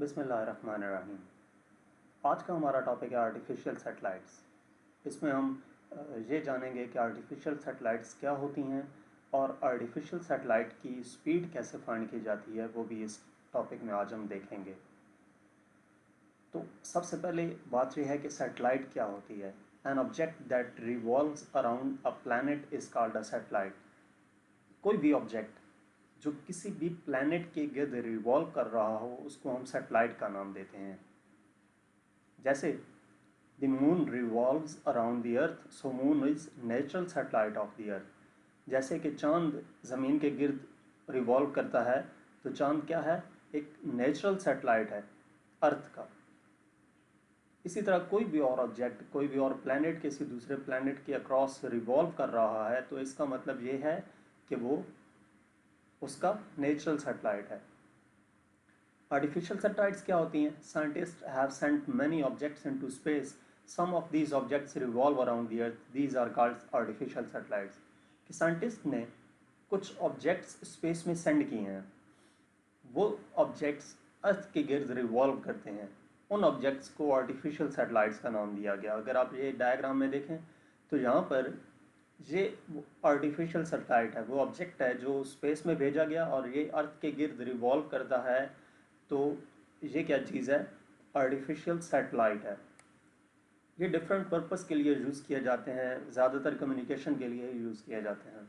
बिस्मिल्लाहिर्रहमानिर्रहीम। आज का हमारा टॉपिक है आर्टिफिशियल सैटेलाइट्स। इसमें हम ये जानेंगे कि आर्टिफिशियल सैटेलाइट्स क्या होती हैं और आर्टिफिशियल सैटेलाइट की स्पीड कैसे फाइंड की जाती है, वो भी इस टॉपिक में आज हम देखेंगे। तो सबसे पहले बात यह है कि सैटेलाइट क्या होती है। An object that revolves around a planet is called a satellite. कोई भी ऑब्जेक्ट जो किसी भी प्लैनेट के गिर्द रिवॉल्व कर रहा हो उसको हम सैटेलाइट का नाम देते हैं। जैसे the moon revolves around the earth, so moon is natural satellite of the earth. जैसे कि चांद ज़मीन के गिर्द रिवॉल्व करता है तो चांद क्या है, एक नेचुरल सैटेलाइट है अर्थ का। इसी तरह कोई भी और ऑब्जेक्ट, कोई भी और प्लैनेट किसी दूसरे प्लैनेट के अक्रॉस रिवॉल्व कर रहा है तो इसका मतलब ये है कि वो उसका नेचुरल सैटेलाइट है। आर्टिफिशियल सैटेलाइट्स क्या होती हैं? Scientist have sent many objects into space, some of these objects revolve around the earth, these are called artificial satellites. कि साइंटिस्ट ने कुछ ऑब्जेक्ट्स स्पेस में सेंड किए हैं, वो ऑब्जेक्ट्स अर्थ के गिर्द रिवॉल्व करते हैं, उन ऑब्जेक्ट्स को आर्टिफिशियल सैटेलाइट्स का नाम दिया गया। अगर आप ये डायग्राम में देखें तो यहाँ पर ये आर्टिफिशियल सैटेलाइट है, वो ऑब्जेक्ट है जो स्पेस में भेजा गया और ये अर्थ के गिर्द रिवॉल्व करता है। तो ये क्या चीज़ है? आर्टिफिशियल सैटेलाइट है। ये डिफरेंट पर्पस के लिए यूज़ किए जाते हैं, ज़्यादातर कम्युनिकेशन के लिए यूज़ किए जाते हैं।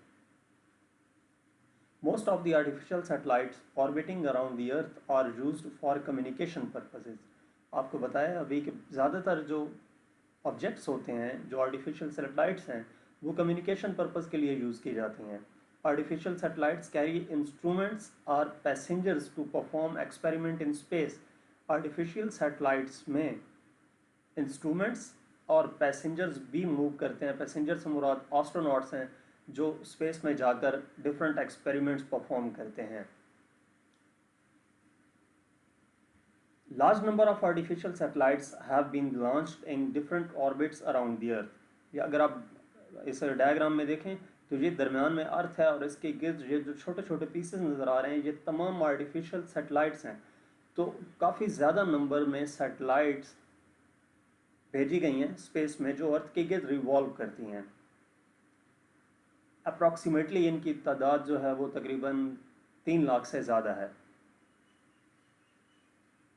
Most of the artificial satellites orbiting around the earth are used for communication purposes. आपको बताया अभी कि ज़्यादातर जो ऑब्जेक्ट्स होते हैं, जो आर्टिफिशियल सैटेलाइट्स हैं, वो कम्युनिकेशन पर्पस के लिए यूज़ की जाती हैं। आर्टिफिशियल सैटेलाइट्स कैरी इंस्ट्रूमेंट्स और passengers to perform experiment in space. Artificial satellites में इंस्ट्रूमेंट्स और पैसेंजर्स भी मूव करते हैं। पैसेंजर से मुराद एस्ट्रोनॉट्स हैं जो स्पेस में जाकर डिफरेंट एक्सपेरिमेंट्स परफॉर्म करते हैं। Large number of artificial satellites have been launched in different orbits around the earth. या अगर आप इस डायग्राम में देखें तो ये दरमियान में अर्थ है और इसके गिर्द ये जो छोटे छोटे पीसेस नज़र आ रहे हैं, ये तमाम आर्टिफिशियल सैटेलाइट्स हैं। तो काफ़ी ज़्यादा नंबर में सैटेलाइट्स भेजी गई हैं स्पेस में जो अर्थ के गिर्द रिवॉल्व करती हैं। अप्रॉक्सीमेटली इनकी तादाद जो है वो तकरीबन 3 लाख से ज़्यादा है।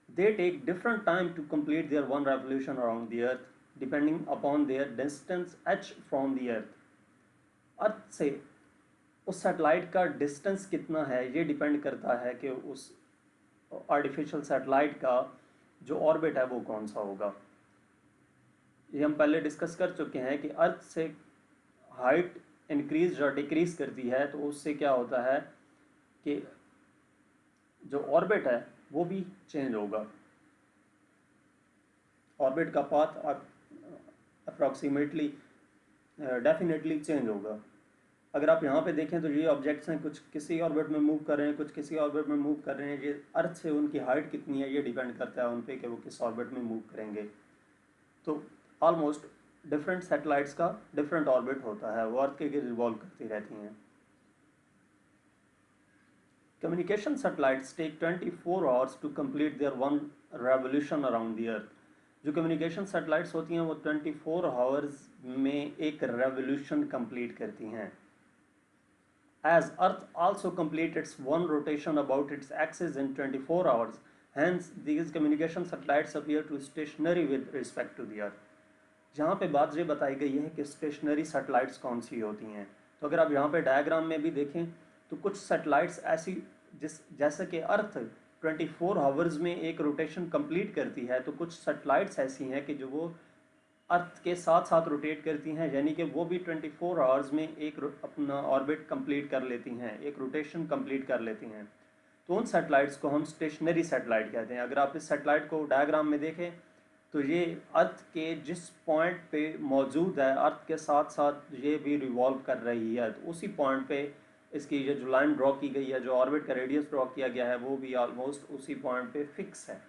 They take different time to complete their one revolution around the earth depending upon their distance h from the earth. अर्थ से उस सैटेलाइट का डिस्टेंस कितना है ये डिपेंड करता है कि उस आर्टिफिशियल सैटेलाइट का जो ऑर्बिट है वो कौन सा होगा। ये हम पहले डिस्कस कर चुके हैं कि अर्थ से हाइट इंक्रीज या डिक्रीज करती है तो उससे क्या होता है कि जो ऑर्बिट है वो भी चेंज होगा। ऑर्बिट का पाथ अप्रॉक्सीमेटली डेफिनेटली चेंज होगा। अगर आप यहाँ पे देखें तो ये ऑब्जेक्ट्स हैं, कुछ किसी ऑर्बिट में मूव कर रहे हैं, कुछ किसी ऑर्बिट में मूव कर रहे हैं। ये अर्थ से उनकी हाइट कितनी है ये डिपेंड करता है उन पे कि वो किस ऑर्बिट में मूव करेंगे। तो ऑलमोस्ट डिफरेंट सैटेलाइट्स का डिफरेंट ऑर्बिट होता है, वो अर्थ के गिर्द रिवॉल्व करती रहती हैं। Communication satellites take 24 hours to complete their one revolution around the earth. जो कम्युनिकेशन सैटेलाइट्स होती हैं वो 24 आवर्स में एक रेवोल्यूशन कंप्लीट करती हैं। As Earth also complete its one rotation about its axis in 24 hours, hence these communication satellites appear to stationary with respect to the Earth. यहाँ पे बात ये बताई गई है कि स्टेशनरी सैटेलाइट्स कौन सी होती हैं। तो अगर आप यहाँ पे डायग्राम में भी देखें तो कुछ सैटेलाइट्स ऐसी जैसे कि अर्थ 24 आवर्स में एक रोटेशन कंप्लीट करती है, तो कुछ सैटेलाइट्स ऐसी हैं कि जो वो अर्थ के साथ साथ रोटेट करती हैं, यानी कि वो भी 24 आवर्स में एक अपना ऑर्बिट कंप्लीट कर लेती हैं, एक रोटेशन कंप्लीट कर लेती हैं। तो उन सैटेलाइट्स को हम स्टेशनरी सैटेलाइट कहते हैं। अगर आप इस सैटेलाइट को डायग्राम में देखें तो ये अर्थ के जिस पॉइंट पे मौजूद है, अर्थ के साथ साथ ये भी रिवॉल्व कर रही है, तो उसी पॉइंट पे इसकी ये जो लाइन ड्रॉ की गई है, जो ऑर्बिट का रेडियस ड्रॉ किया गया है, वो भी ऑलमोस्ट उसी पॉइंट पे फिक्स है,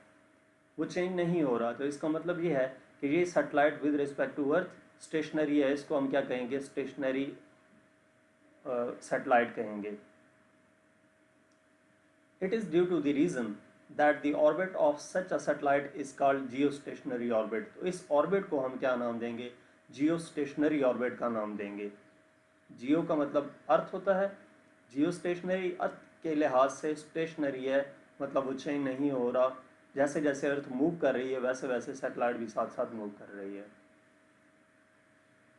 वो चेंज नहीं हो रहा। तो इसका मतलब ये है कि ये satellite with respect to earth stationary है। इसको हम क्या कहेंगे? स्टेशनरी सैटेलाइट कहेंगे। It is due to the reason that the orbit of such a satellite is called geostationary orbit. तो इस ऑर्बिट को हम क्या नाम देंगे? जियोस्टेशनरी ऑर्बिट का नाम देंगे। जियो का मतलब अर्थ होता है, जियोस्टेशनरी अर्थ के लिहाज से, स्टेशनरी है मतलब वो चेंज नहीं हो रहा, जैसे जैसे अर्थ मूव कर रही है वैसे वैसे सैटेलाइट भी साथ साथ मूव कर रही है।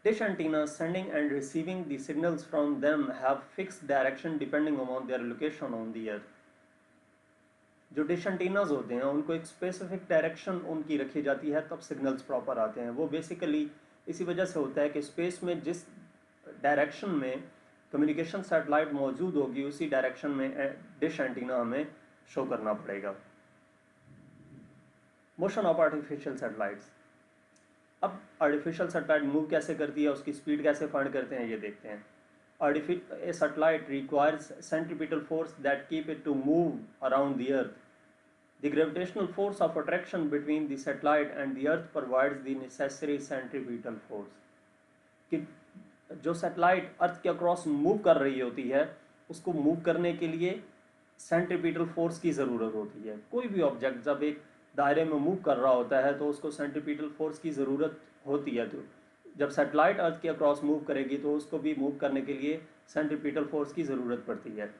Dish antennas sending and receiving the signals from them have fixed direction depending upon their location on the earth. जो डिश एंटीनाज होते हैं उनको एक स्पेसिफिक डायरेक्शन उनकी रखी जाती है, तब सिग्नल्स प्रॉपर आते हैं। वो बेसिकली इसी वजह से होता है कि स्पेस में जिस डायरेक्शन में कम्युनिकेशन सैटेलाइट मौजूद होगी उसी डायरेक्शन में डिश एंटीना हमें शो करना पड़ेगा। Motion of artificial satellites. अब आर्टिफिशियल सैटेलाइट मूव कैसे करती है, उसकी स्पीड कैसे फाइंड करते हैं, ये देखते हैं। A satellite requires centripetal force that keep it to move around the earth. The gravitational force of attraction between the satellite and the earth provides the necessary centripetal force. कि जो satellite अर्थ के across move कर रही होती है उसको move करने के लिए सेंट्रीपिटल फोर्स की ज़रूरत होती है। कोई भी ऑब्जेक्ट जब एक दायरे में मूव कर रहा होता है तो उसको सेंट्रीपिटल फोर्स की ज़रूरत होती है। तो जब सैटेलाइट अर्थ के अक्रॉस मूव करेगी तो उसको भी मूव करने के लिए सेंट्रीपिटल फोर्स की ज़रूरत पड़ती है।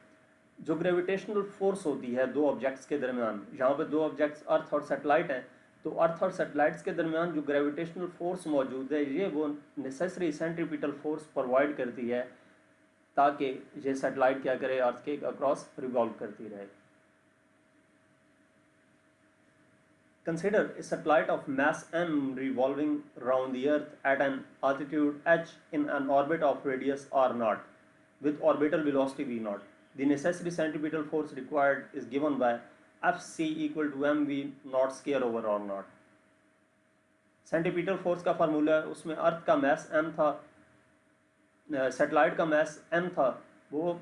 जो ग्रेविटेशनल फोर्स होती है दो ऑब्जेक्ट्स के दरमियान, यहाँ पे दो ऑब्जेक्ट्स अर्थ और सैटेलाइट हैं, तो अर्थ और सैटेलाइट्स के दरमियान जो ग्रेविटेशनल फोर्स मौजूद है ये वो नेसेसरी सेंट्रीपिटल फोर्स प्रोवाइड करती है ताकि ये सैटेलाइट क्या करे, अर्थ के अक्रॉस रिवॉल्व करती रहे। Consider a satellite of mass m revolving around the Earth at an altitude h in an orbit of radius r0 with orbital velocity v0. The necessary centripetal force required is given by Fc equal to mv0 square over r0. Centripetal force का formula है, उसमें अर्थ का mess m था, satellite का mess m था, वो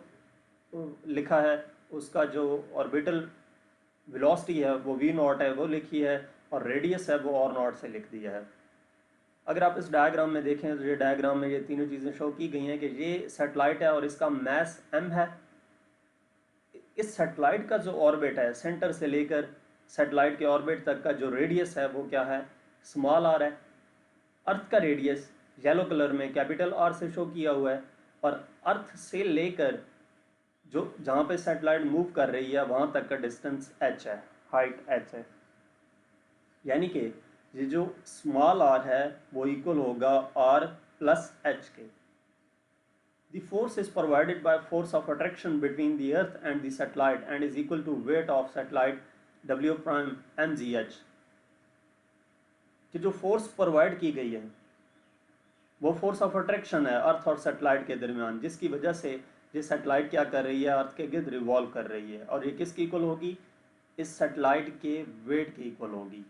लिखा है, उसका जो ऑर्बिटल वेलोसिटी है वो v0 है वो लिखी है, और रेडियस है वो r0 से लिख दिया है। अगर आप इस डायग्राम में देखें तो ये डायग्राम में ये तीनों चीज़ें शो की गई हैं कि ये सैटेलाइट है और इसका मैस m है। इस सैटेलाइट का जो ऑर्बिट है सेंटर से लेकर सैटेलाइट के ऑर्बिट तक का जो रेडियस है वो क्या है, स्मॉल r है। अर्थ का रेडियस येलो कलर में कैपिटल R से शो किया हुआ है, और अर्थ से लेकर जो जहाँ पे सैटेलाइट मूव कर रही है वहाँ तक का डिस्टेंस h है, हाइट h है। यानी कि ये जो स्मॉल r है वो इक्वल होगा r प्लस h के। The force is provided by force of attraction between the earth and the satellite and is equal to weight of satellite w prime mgh। कि जो फोर्स प्रोवाइड की गई है वो फोर्स ऑफ अट्रैक्शन है अर्थ और satellite के दरमियान, जिसकी वजह से ये सैटेलाइट क्या कर रही है, अर्थ के गिर्द रिवॉल्व कर रही है, और ये किसकी इक्वल होगी, इस सैटेलाइट के वेट की इक्वल होगी।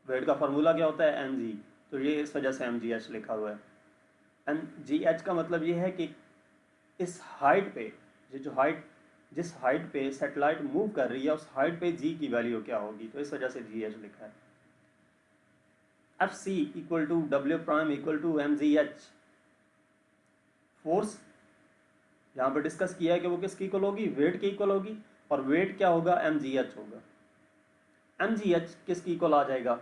वेट का फार्मूला क्या होता है, mg, तो ये इस वजह से mgh लिखा हुआ है। mgh का मतलब ये है कि इस हाइट पे, ये जो हाइट, जिस हाइट पे सैटेलाइट मूव कर रही है उस हाइट पे g की वैल्यू क्या होगी, तो इस वजह से gh लिखा है। Fc equal to w prime equal to mgh। Force यहाँ पर डिस्कस किया है कि वो किसकी इक्वल होगी, वेट की इक्वल होगी, और वेट क्या होगा, mgh होगा। mgh किसकी इक्वल आ जाएगा,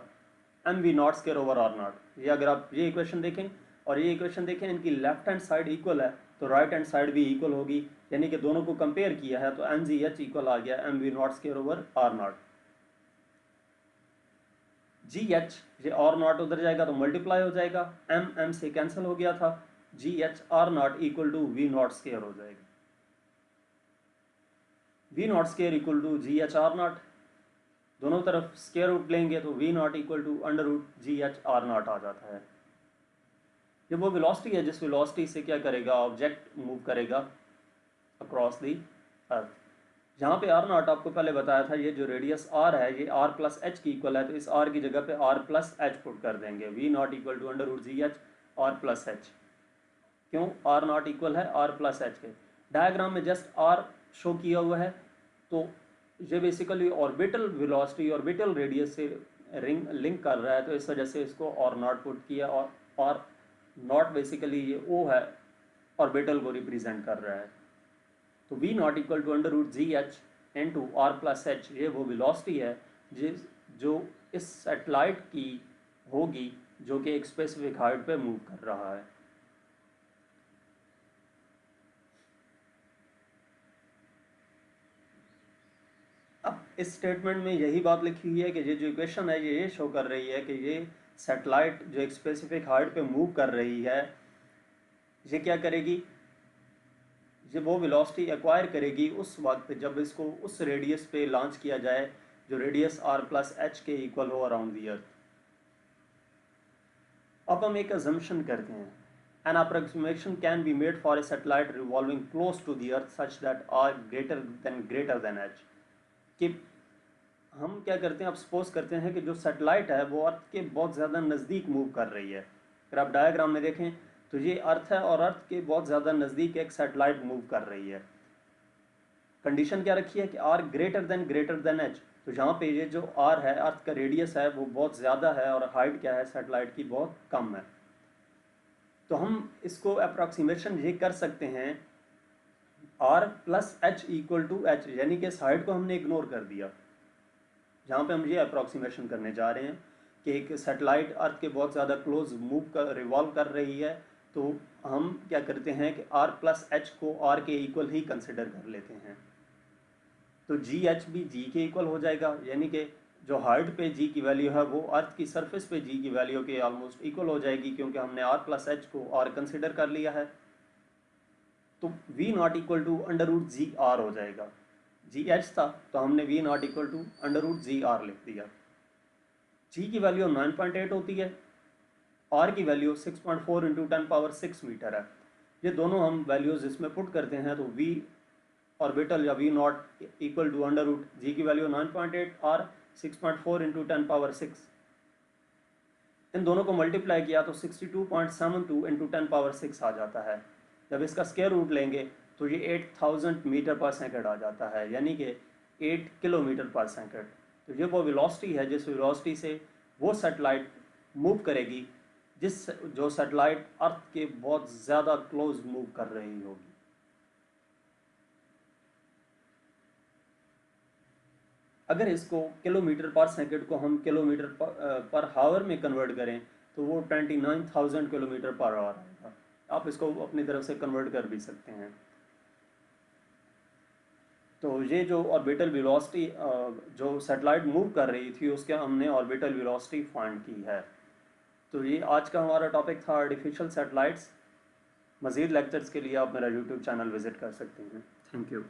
mv0 स्क्वायर ओवर r0। ये अगर आप ये इक्वेशन देखें और ये इक्वेशन देखें, इनकी लेफ्ट हैंड साइड इक्वल है तो राइट हैंड साइड भी इक्वल होगी, यानी कि दोनों को कंपेयर किया है तो mgh इक्वल आ गया mv0 square over r0। gh, ये r0 उधर जाएगा तो मल्टीप्लाई हो जाएगा, m से कैंसिल हो गया था, gh r0 equal to v0 square हो जाएगा। v0 square equal to gh r0, दोनों तरफ स्क्वायर रूट लेंगे तो v0 equal to under root gh r0 आ जाता है। ये वो वेलोसिटी है जिस वेलोसिटी से क्या करेगा, ऑब्जेक्ट मूव करेगा अक्रॉस दी अर्थ। यहाँ पे r0 आपको पहले बताया था, ये जो रेडियस r है ये r प्लस h की इक्वल है, तो इस r की जगह पे r प्लस h पुट कर देंगे, v0 equal to under root gh r plus h। क्यों, r0 इक्वल है r प्लस h के। डायग्राम में जस्ट r शो किया हुआ है, तो ये basically orbital velocity orbital radius से लिंक कर रहा है, तो इस वजह से इसको r0 पुट किया, और r0 बेसिकली ये o है, ऑर्बिटल को रिप्रेजेंट कर रहा है। तो v0 equal to under root gh into R plus H, ये वो वेलोसिटी है जो इस सैटेलाइट की होगी जो कि एक स्पेसिफिक हाइट पे मूव कर रहा है। अब इस स्टेटमेंट में यही बात लिखी हुई है कि ये जो इक्वेशन है ये शो कर रही है कि ये सैटेलाइट जो एक स्पेसिफिक हाइट पे मूव कर रही है, ये क्या करेगी, ये वो वेलोसिटी एक्वायर करेगी उस वक्त जब इसको उस रेडियस पे लॉन्च किया जाए जो रेडियस आर प्लस एच के इक्वल हो अराउंड दी अर्थ। अब हम एक अजम्पशन करते हैं, an approximation can be made for a satellite revolving close to the earth such that R greater than H. कि हम क्या करते हैं, अब सपोज करते हैं कि जो सैटेलाइट है वो अर्थ के बहुत ज़्यादा नज़दीक मूव कर रही है। अगर आप डायग्राम में देखें तो ये अर्थ है और अर्थ के बहुत ज़्यादा नज़दीक एक सैटेलाइट मूव कर रही है। कंडीशन क्या रखी है कि आर ग्रेटर देन एच, तो यहाँ पे ये जो आर है, अर्थ का रेडियस है, वो बहुत ज़्यादा है और हाइट क्या है सैटेलाइट की बहुत कम है। तो हम इसको अप्रॉक्सीमेशन ये कर सकते हैं R plus H equal to H, यानी कि इस हाइट को हमने इग्नोर कर दिया। जहाँ पे हम ये अप्रॉक्सीमेशन करने जा रहे हैं कि एक सैटेलाइट अर्थ के बहुत ज़्यादा क्लोज मूव कर रिवॉल्व कर रही है, तो हम क्या करते हैं कि आर प्लस एच को आर के इक्वल ही कंसिडर कर लेते हैं। तो जी एच भी जी के इक्वल हो जाएगा, यानी कि जो हाइट पे जी की वैल्यू है वो अर्थ की सरफेस पे जी की वैल्यू के ऑलमोस्ट इक्वल हो जाएगी, क्योंकि हमने आर प्लस एच को आर कंसिडर कर लिया है। तो V naught equal to under root G R हो जाएगा। जी एच था तो हमने V naught equal to under root G R लिख दिया। जी की वैल्यू 9.8 होती है, आर की वैल्यू 6.4 इंटू 10⁻6 मीटर है। ये दोनों हम वैल्यूज़ इसमें पुट करते हैं तो वी ऑर्बिटल या v naught equal to under root g की वैल्यू 9.8 आर 6.4 इंटू 10⁻6, इन दोनों को मल्टीप्लाई किया तो 62.72 इंटू 10⁻6 आ जाता है। जब इसका स्क्वायर रूट लेंगे तो ये 8000 मीटर पर सेकंड आ जाता है, यानी कि 8 किलोमीटर पर सेकंड। तो ये वो वेलोसिटी है जिस वेलोसिटी से वो सैटेलाइट मूव करेगी, जो सैटेलाइट अर्थ के बहुत ज़्यादा क्लोज मूव कर रही होगी। अगर इसको किलोमीटर पर सेकंड को हम किलोमीटर पर हावर में कन्वर्ट करें तो वो 29,000 किलोमीटर पर आवर आएगा। आप इसको अपनी तरफ से कन्वर्ट कर भी सकते हैं। तो ये जो ऑर्बिटल वेलोसिटी जो सैटेलाइट मूव कर रही थी उसके हमने ऑर्बिटल वेलोसिटी फाइंड की है। तो ये आज का हमारा टॉपिक था आर्टिफिशियल सैटेलाइट्स। मज़ीद लेक्चर्स के लिए आप मेरा यूट्यूब चैनल विज़िट कर सकते हैं। Thank you.